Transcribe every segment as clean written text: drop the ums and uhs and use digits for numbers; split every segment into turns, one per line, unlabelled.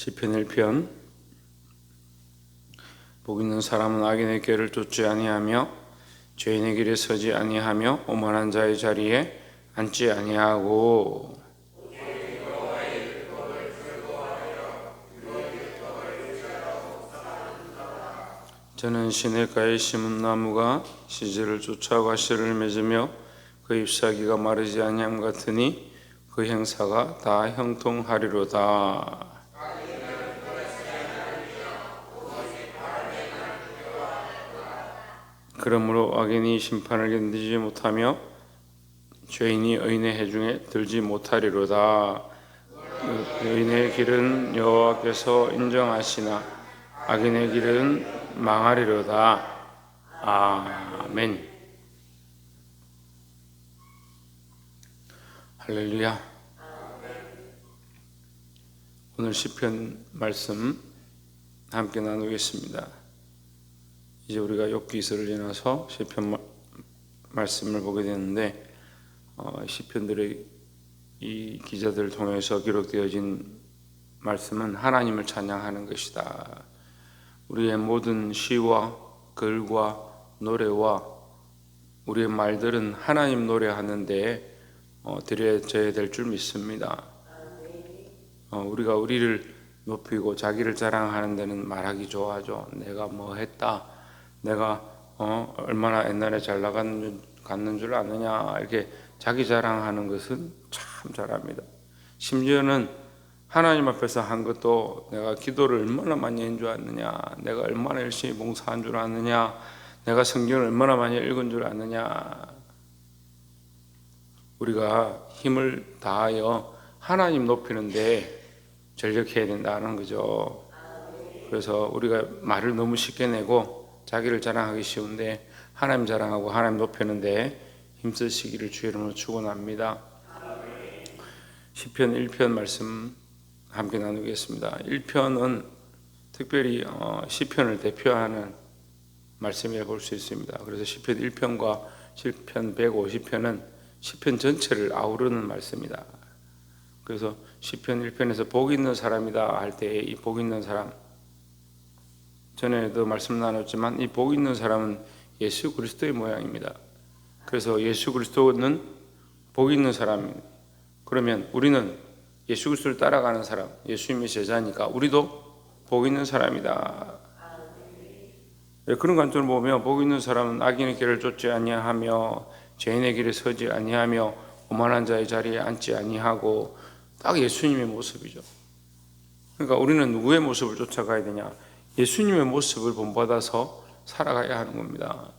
시편 1편. 복 있는 사람은 악인의 길을 쫓지 아니하며 죄인의 길에 서지 아니하며 오만한 자의 자리에 앉지 아니하고 저는 시냇가에 심은 나무가 시절을 쫓아 과실을 맺으며 그 잎사귀가 마르지 아니함 같으니 그 행사가 다 형통하리로다. 그러므로 악인이 심판을 견디지 못하며 죄인이 의인의 해중에 들지 못하리로다. 의인의 길은 여호와께서 인정하시나 악인의 길은 망하리로다. 아멘. 할렐루야. 오늘 시편 말씀 함께 나누겠습니다. 이제 우리가 욥기서를 지나서 시편 말씀을 보게 되는데, 시편들의 이 기자들을 통해서 기록되어진 말씀은 하나님을 찬양하는 것이다. 우리의 모든 시와 글과 노래와 우리의 말들은 하나님 노래하는데 드려져야 될 줄 믿습니다. 우리가 우리를 높이고 자기를 자랑하는 데는 말하기 좋아하죠. 내가 뭐 했다, 내가 얼마나 옛날에 잘 나갔는 줄 아느냐, 이렇게 자기 자랑하는 것은 참 잘합니다. 심지어는 하나님 앞에서 한 것도 내가 기도를 얼마나 많이 한 줄 아느냐, 내가 얼마나 열심히 봉사한 줄 아느냐, 내가 성경을 얼마나 많이 읽은 줄 아느냐. 우리가 힘을 다하여 하나님 높이는데 전력해야 된다는 거죠. 그래서 우리가 말을 너무 쉽게 내고 자기를 자랑하기 쉬운데 하나님 자랑하고 하나님 높이는데 힘쓰시기를 주의 이름으로 축원합니다. 시편 1편 말씀 함께 나누겠습니다. 1편은 특별히 시편을 대표하는 말씀이라 볼 수 있습니다. 그래서 시편 1편과 시편 150편은 시편 전체를 아우르는 말씀이다. 그래서 시편 1편에서 복 있는 사람이다 할 때 이 복 있는 사람, 전에도 말씀 나눴지만 이 복 있는 사람은 예수 그리스도의 모양입니다. 그래서 예수 그리스도는 복 있는 사람입니다. 그러면 우리는 예수 그리스도를 따라가는 사람, 예수님의 제자니까 우리도 복 있는 사람이다. 그런 관점을 보면 복 있는 사람은 악인의 길을 쫓지 아니하며 죄인의 길에 서지 아니하며 오만한 자의 자리에 앉지 아니하고, 딱 예수님의 모습이죠. 그러니까 우리는 누구의 모습을 쫓아가야 되냐? 예수님의 모습을 본받아서 살아가야 하는 겁니다.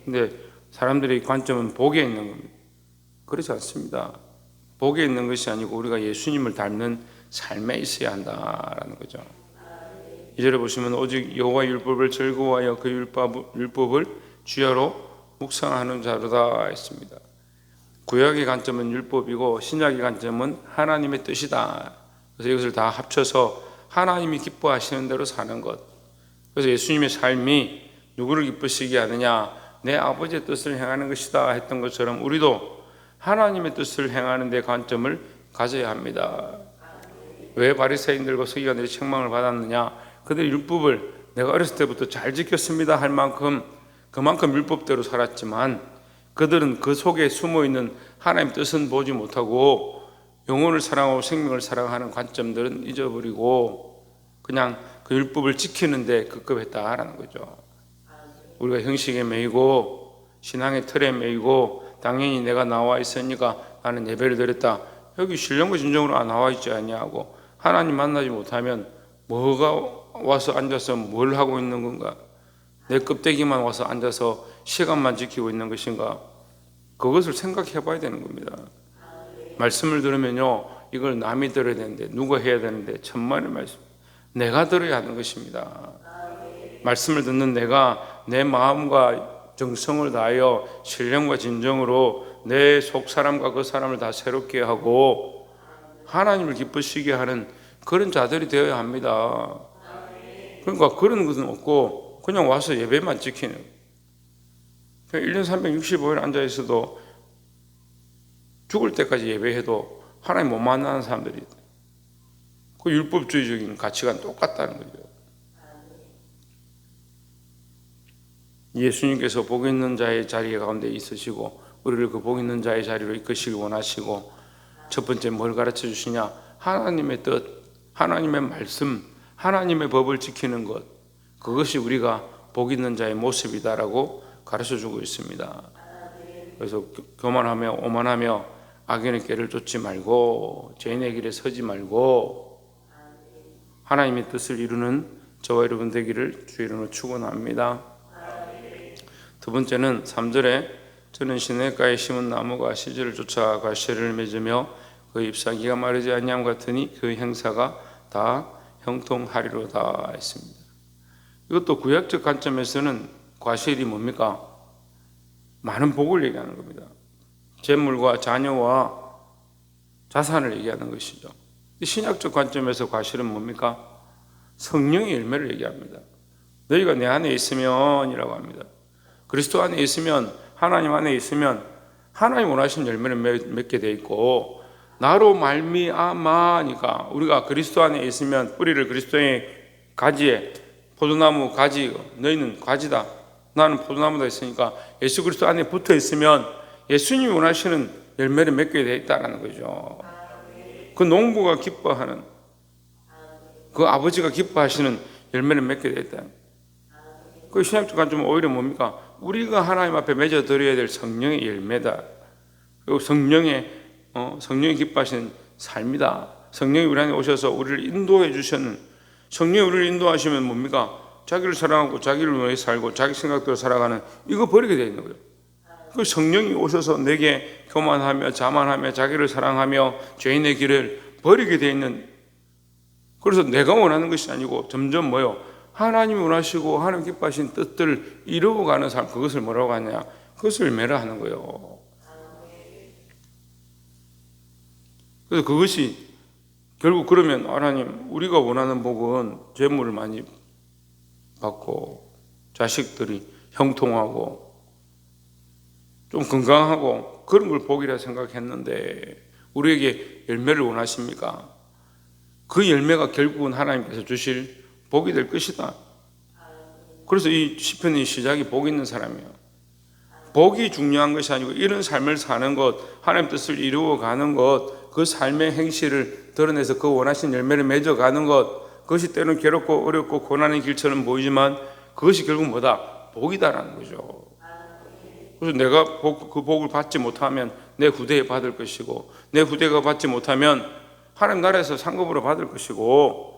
근데 사람들의 관점은 복에 있는 겁니다. 그렇지 않습니다. 복에 있는 것이 아니고 우리가 예수님을 닮는 삶에 있어야 한다라는 거죠. 2절에 보시면 오직 여호와의 율법을 즐거워하여 그 율법을 주야로 묵상하는 자로다 했습니다. 구약의 관점은 율법이고 신약의 관점은 하나님의 뜻이다. 그래서 이것을 다 합쳐서 하나님이 기뻐하시는 대로 사는 것. 그래서 예수님의 삶이 누구를 기쁘시게 하느냐, 내 아버지의 뜻을 행하는 것이다 했던 것처럼 우리도 하나님의 뜻을 행하는 데 관점을 가져야 합니다. 왜 바리새인들과 서기관들이 책망을 받았느냐? 그들의 율법을 내가 어렸을 때부터 잘 지켰습니다 할 만큼 그만큼 율법대로 살았지만 그들은 그 속에 숨어있는 하나님의 뜻은 보지 못하고 영혼을 사랑하고 생명을 사랑하는 관점들은 잊어버리고 그냥 그 율법을 지키는 데 급급했다라는 거죠. 우리가 형식에 매이고 신앙의 틀에 매이고 당연히 내가 나와 있으니까 나는 예배를 드렸다. 여기 신령과 진정으로 나와 있지 않냐고, 하나님 만나지 못하면 뭐가 와서 앉아서 뭘 하고 있는 건가? 내 껍데기만 와서 앉아서 시간만 지키고 있는 것인가? 그것을 생각해 봐야 되는 겁니다. 말씀을 들으면요, 이걸 남이 들어야 되는데 누가 해야 되는데 천만의 말씀, 내가 들어야 하는 것입니다. 말씀을 듣는 내가 내 마음과 정성을 다하여 신령과 진정으로 내 속 사람과 그 사람을 다 새롭게 하고 하나님을 기쁘시게 하는 그런 자들이 되어야 합니다. 그러니까 그런 것은 없고 그냥 와서 예배만 지키는, 1년 365일 앉아 있어도 죽을 때까지 예배해도 하나님 못 만나는 사람들이 있다. 그 율법주의적인 가치관 똑같다는 거죠. 예수님께서 복 있는 자의 자리 가운데 있으시고 우리를 그 복 있는 자의 자리로 이끄시길 원하시고, 첫 번째 뭘 가르쳐 주시냐? 하나님의 뜻, 하나님의 말씀, 하나님의 법을 지키는 것, 그것이 우리가 복 있는 자의 모습이다라고 가르쳐 주고 있습니다. 그래서 교만하며 오만하며 악인의 길을 쫓지 말고 죄인의 길에 서지 말고 하나님의 뜻을 이루는 저와 여러분 되기를 주의 이름으로 축원합니다. 두 번째는 3절에 저는 시냇가에 심은 나무가 시절을 쫓아 과실을 맺으며 그 잎사귀가 마르지 아니함 같으니 그 행사가 다 형통하리로다 했습니다. 이것도 구약적 관점에서는 과실이 뭡니까? 많은 복을 얘기하는 겁니다. 재물과 자녀와 자산을 얘기하는 것이죠. 신약적 관점에서 과실은 뭡니까? 성령의 열매를 얘기합니다. 너희가 내 안에 있으면 이라고 합니다. 그리스도 안에 있으면, 하나님 안에 있으면 하나님 원하시는 열매를 맺게 돼 있고, 나로 말미암아니까 우리가 그리스도 안에 있으면 뿌리를 그리스도의 가지에, 포도나무 가지, 너희는 가지다, 나는 포도나무다 했으니까 예수 그리스도 안에 붙어 있으면 예수님이 원하시는 열매를 맺게 돼 있다는 거죠. 그 농부가 기뻐하는, 그 아버지가 기뻐하시는 열매를 맺게 돼 있다. 그 신약적 관점은 오히려 뭡니까? 우리가 하나님 앞에 맺어 드려야 될 성령의 열매다. 그리고 성령이 기뻐하시는 삶이다. 성령이 우리 안에 오셔서 우리를 인도해 주시는, 성령이 우리를 인도하시면 뭡니까? 자기를 사랑하고 자기를 위해 살고 자기 생각대로 살아가는, 이거 버리게 되어 있는 거예요. 그 성령이 오셔서 내게 교만하며 자만하며 자기를 사랑하며 죄인의 길을 버리게 되어 있는, 그래서 내가 원하는 것이 아니고 점점 뭐요? 하나님이 원하시고 하나님 기뻐하신 뜻들을 이루어가는 삶, 그것을 뭐라고 하냐? 그것을 열매라 하는 거예요. 그래서 그것이 결국 그러면 하나님, 우리가 원하는 복은 재물을 많이 받고 자식들이 형통하고 좀 건강하고 그런 걸 복이라 생각했는데 우리에게 열매를 원하십니까? 그 열매가 결국은 하나님께서 주실 복이 될 것이다. 그래서 이 시편의 시작이 복 있는 사람이에요. 복이 중요한 것이 아니고 이런 삶을 사는 것, 하나님 뜻을 이루어가는 것, 그 삶의 행실을 드러내서 그 원하신 열매를 맺어가는 것, 그것이 때로는 괴롭고 어렵고 고난의 길처럼 보이지만 그것이 결국 뭐다? 복이다라는 거죠. 그래서 내가 그 복을 받지 못하면 내 후대에 받을 것이고, 내 후대가 받지 못하면 하나님 나라에서 상급으로 받을 것이고,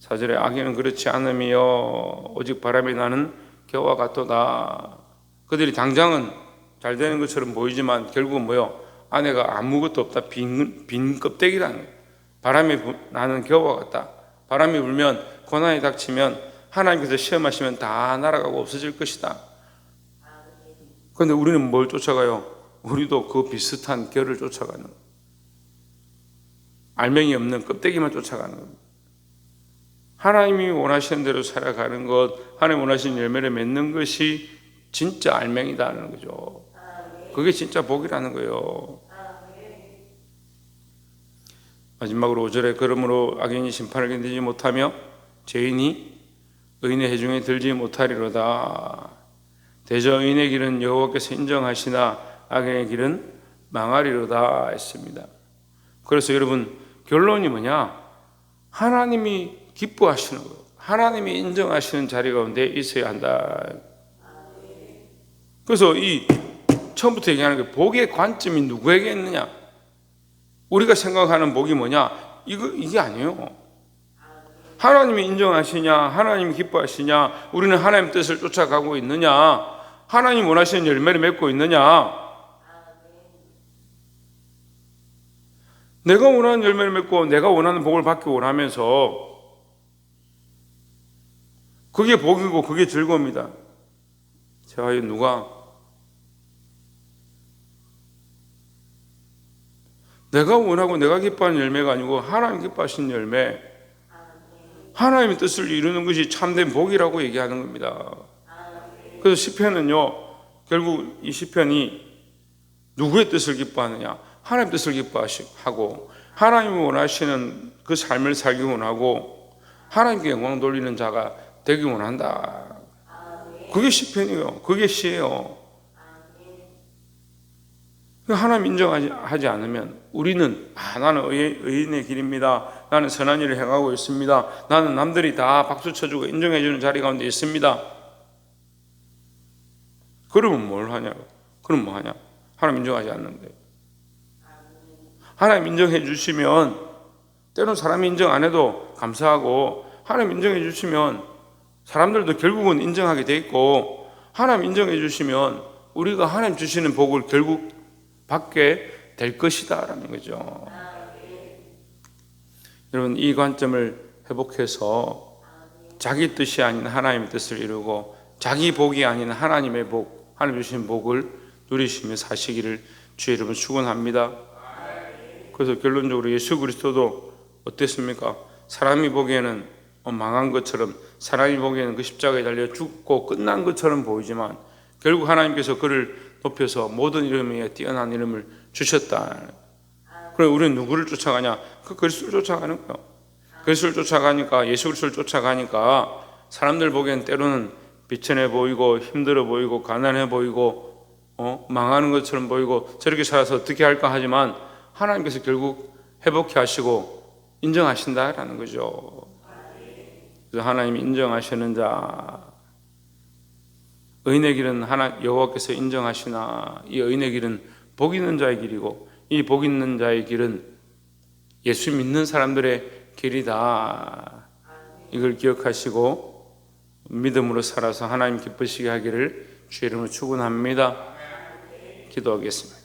4절에 악인은 그렇지 않으며 오직 바람이 나는 겨와 같도다. 그들이 당장은 잘 되는 것처럼 보이지만 결국은 뭐요? 안에가 아무것도 없다. 빈 껍데기라는 거예요. 바람이 나는 겨와 같다. 바람이 불면, 고난이 닥치면 하나님께서 시험하시면 다 날아가고 없어질 것이다. 그런데 우리는 뭘 쫓아가요? 우리도 그 비슷한 결을 쫓아가는 거예요. 알맹이 없는 껍데기만 쫓아가는 겁니다. 하나님이 원하시는 대로 살아가는 것, 하나님 원하시는 열매를 맺는 것이 진짜 알맹이다는 거죠. 그게 진짜 복이라는 거예요. 마지막으로 5절에 그러므로 악인이 심판을 견디지 못하며 죄인이 의인의 해중에 들지 못하리로다. 대저 의인의 길은 여호와께서 인정하시나 악인의 길은 망하리로다 했습니다. 그래서 여러분 결론이 뭐냐? 하나님이 기뻐하시는 거예요. 하나님이 인정하시는 자리 가운데 있어야 한다. 그래서 이 처음부터 얘기하는 게 복의 관점이 누구에게 있느냐? 우리가 생각하는 복이 뭐냐? 이게 아니에요. 하나님이 인정하시냐? 하나님이 기뻐하시냐? 우리는 하나님 뜻을 쫓아가고 있느냐? 하나님 원하시는 열매를 맺고 있느냐? 내가 원하는 열매를 맺고 내가 원하는 복을 받기 원하면서 그게 복이고 그게 즐거움이다. 자, 누가 내가 원하고 내가 기뻐하는 열매가 아니고 하나님 기뻐하시는 열매, 하나님의 뜻을 이루는 것이 참된 복이라고 얘기하는 겁니다. 그래서 시편은요, 결국 이 시편이 누구의 뜻을 기뻐하느냐? 하나님 뜻을 기뻐하고 하나님이 원하시는 그 삶을 살기 원하고 하나님께 영광 돌리는 자가 되기 원한다. 그게 시편이에요. 그게 시예요. 하나님 인정하지 않으면 우리는 나는 의인의 길입니다. 나는 선한 일을 행하고 있습니다. 나는 남들이 다 박수 쳐주고 인정해 주는 자리 가운데 있습니다. 그러면 뭘 하냐고? 그럼 뭐 하냐? 하나님 인정하지 않는데. 하나님 인정해 주시면 때로는 사람이 인정 안 해도 감사하고 하나님 인정해 주시면 사람들도 결국은 인정하게 돼 있고 하나님 인정해 주시면 우리가 하나님 주시는 복을 결국 받게 될 것이다라는 거죠. 여러분 이 관점을 회복해서 자기 뜻이 아닌 하나님의 뜻을 이루고 자기 복이 아닌 하나님의 복, 하나님 주신 복을 누리시며 사시기를 주의 이름으로 축원합니다. 그래서 결론적으로 예수 그리스도도 어땠습니까? 사람이 보기에는 망한 것처럼, 사람이 보기에는 그 십자가에 달려 죽고 끝난 것처럼 보이지만 결국 하나님께서 그를 높여서 모든 이름 위에 뛰어난 이름을 주셨다. 그럼 우리는 누구를 쫓아가냐? 그 그리스도를 쫓아가는 거예요. 그리스도를 쫓아가니까, 예수 그리스도를 쫓아가니까 사람들 보기엔 때로는 비천해 보이고 힘들어 보이고 가난해 보이고 망하는 것처럼 보이고 저렇게 살아서 어떻게 할까 하지만 하나님께서 결국 회복해 하시고 인정하신다라는 거죠. 그래서 하나님이 인정하시는 자, 의인의 길은 여호와께서 인정하시나 이 의인의 길은 복 있는 자의 길이고 이 복 있는 자의 길은 예수 믿는 사람들의 길이다. 이걸 기억하시고 믿음으로 살아서 하나님 기쁘시게 하기를 주의 이름으로 축원합니다. 기도하겠습니다.